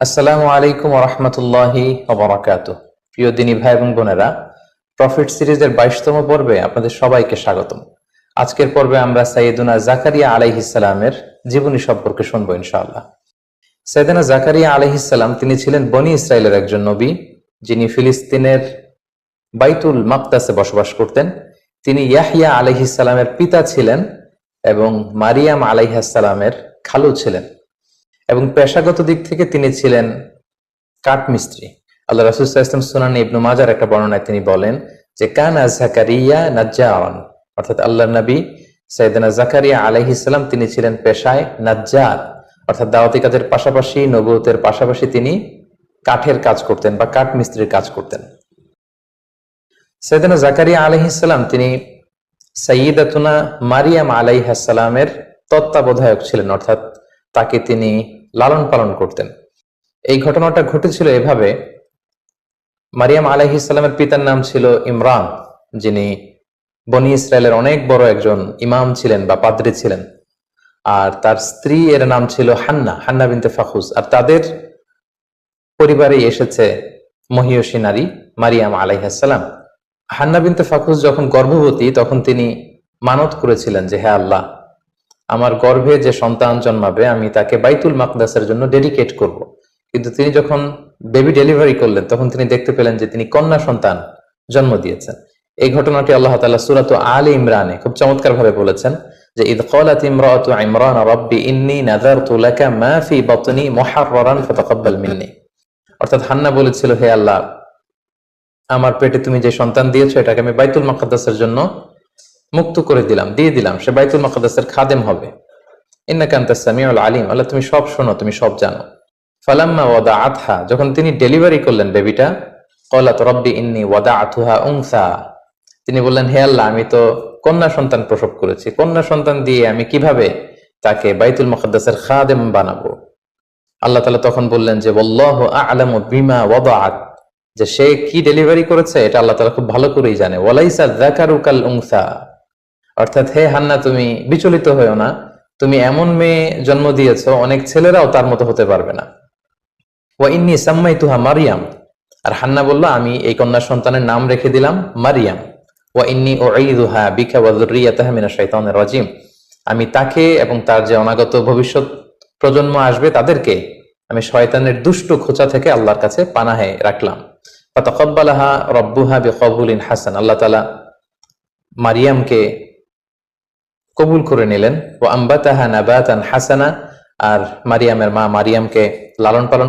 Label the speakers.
Speaker 1: আসসালামু আলাইকুম ওয়া রাহমাতুল্লাহি ওয়া বারাকাতুহু। প্রিয় দিনী ভাই এবং বোনেরা, প্রফেট সিরিজের 22তম পর্বে আপনাদের সবাইকে স্বাগতম। আজকের পর্বে আমরা সাইয়েদুনা জাকারিয়া আলাইহিস সালামের জীবনী সম্পর্কে শুনবো ইনশাআল্লাহ। সাইয়েদুনা জাকারিয়া আলাইহিস সালাম তিনি ছিলেন বনি ইসরাইলের একজন নবী, যিনি ফিলিস্তিনের বাইতুল মাকদাসে বসবাস করতেন। তিনি ইয়াহইয়া আলাইহিস সালামের পিতা ছিলেন এবং মারিয়াম আলাইহিস সালামের খালু ছিলেন, এবং পেশাগত দিক থেকে তিনি ছিলেন কাঠমিস্ত্রি। আল্লাহ রাসূল সাল্লাল্লাহু আলাইহি ওয়াসাল্লাম সুনানে ইবনে মাজার একটা বর্ণনায় তিনি বলেন যে কানা জাকারিয়া নাজ্জারান, অর্থাৎ আল্লাহর নবী সাইয়েদনা জাকারিয়া আলাইহিস সালাম তিনি ছিলেন পেশায় নাজ্জার, অর্থাৎ দাওয়াতি কাজের পাশাপাশি নবুয়তের পাশাপাশি তিনি কাঠের কাজ করতেন বা কাঠমিস্ত্রির কাজ করতেন। সাইয়েদনা জাকারিয়া আলাইহিস সালাম তিনি সাইয়্যিদাতুনা মারিয়াম আলাইহাস সালামের তত্ত্বাবধায়ক ছিলেন, অর্থাৎ তাকে তিনি লালন পালন করতেন। এই ঘটনাটা ঘটেছিল এভাবে, মারিয়াম আলাইহিস সালামের পিতার নাম ছিল ইমরান, যিনি বনি ইসরায়েলের অনেক বড় একজন ইমাম ছিলেন বা পাদ্রী ছিলেন, আর তার স্ত্রী এর নাম ছিল হান্না বিনতে ফাখুস, আর তাদের পরিবারে এসেছে মহিয়সী নারী মারিয়াম আলাইহিস সালাম। হান্না বিনতে ফাখুস যখন গর্ভবতী তখন তিনি মানত করেছিলেন যে হে আল্লাহ, আমার গর্ভে যে সন্তান জন্মাবে আমি তাকে বাইতুল মাকদাসের জন্য ডেডিকেট করব। কিন্তু তিনি যখন বেবি ডেলিভারি করলেন তখন তিনি দেখতে পেলেন যে তিনি কন্যা সন্তান জন্ম দিয়েছেন। এই ঘটনাটি আল্লাহ তাআলা সূরাত আলে ইমরানে খুব চমৎকার ভাবে বলেছেন যে ইদ ক্বালাত ইমরাতু ইমরান রাব্বি ইন্নী নাযারতু লাকা মা ফি বাতনি মুহাররারান ফাতাকাব্বাল মিন্নি, অর্থাৎ হান্না বলেছিল হে আল্লাহ, আমার পেটে তুমি যে সন্তান দিয়েছো এটাকে আমি বাইতুল মাকদাসের জন্য মুক্ত করে দিলাম, দিয়ে দিলাম, সে বাইতুল মাকদাসের খাদেম হবে। ইন্নাকা আনতাস সামিউল আলিম, আল্লাহ তুমি সব শোনো, তুমি সব জানো। ফালাম্মা ওয়াদাআতহা, যখন তিনি ডেলিভারি করলেন বেবিটা, ক্বালাত রাব্বি ইন্নী ওয়াদাআতুহা উনসা, তিনি বললেন হে আল্লাহ, আমি তো কন্যা সন্তান প্রসব করেছি, কন্যা সন্তান দিয়ে আমি কিভাবে তাকে বাইতুল মাকদাসের খাদেম বানাবো। আল্লাহ তাআলা তখন বললেন যে ওয়াল্লাহু আ'লামু বিমা ওয়াদাআত, যে সে কি ডেলিভারি করেছে এটা আল্লাহ তাআলা খুব ভালো করেই জানে। ওয়ালাইসা যাকারু কাল উনসা, অর্থাৎ হে হান্না তুমি বিচলিত হয়েও না, তুমি এমন মেয়ে জন্ম দিয়েছো অনেক ছেলেরাও তার মতো হতে পারবে না। ওয়া ইন্নী সাম্মাইতুহা মারিয়াম, আর হান্না বলল আমি এই কন্যা সন্তানের নাম রেখে দিলাম মারিয়াম। ওয়া ইন্নী উঈযুহা বিকা ওয়া যুররিয়াতাহা মিনাশ শাইতানির রাজিম, আমি তাকে এবং তার যে অনাগত ভবিষ্যৎ প্রজন্ম আসবে তাদেরকে আমি শয়তানের দুষ্ট খোঁচা থেকে আল্লাহর কাছে পানাহে রাখলাম। ফাতাকাব্বালাহা রাব্বুহা বিকবুলিন হাসান, আল্লাহ তাআলা মারিয়ামকে কবুল করে নিলেন। ওয়া আম্বাতাহা নাবাতান হাসানা, আর মারিয়ামের মা মারিয়ামকে লালন পালন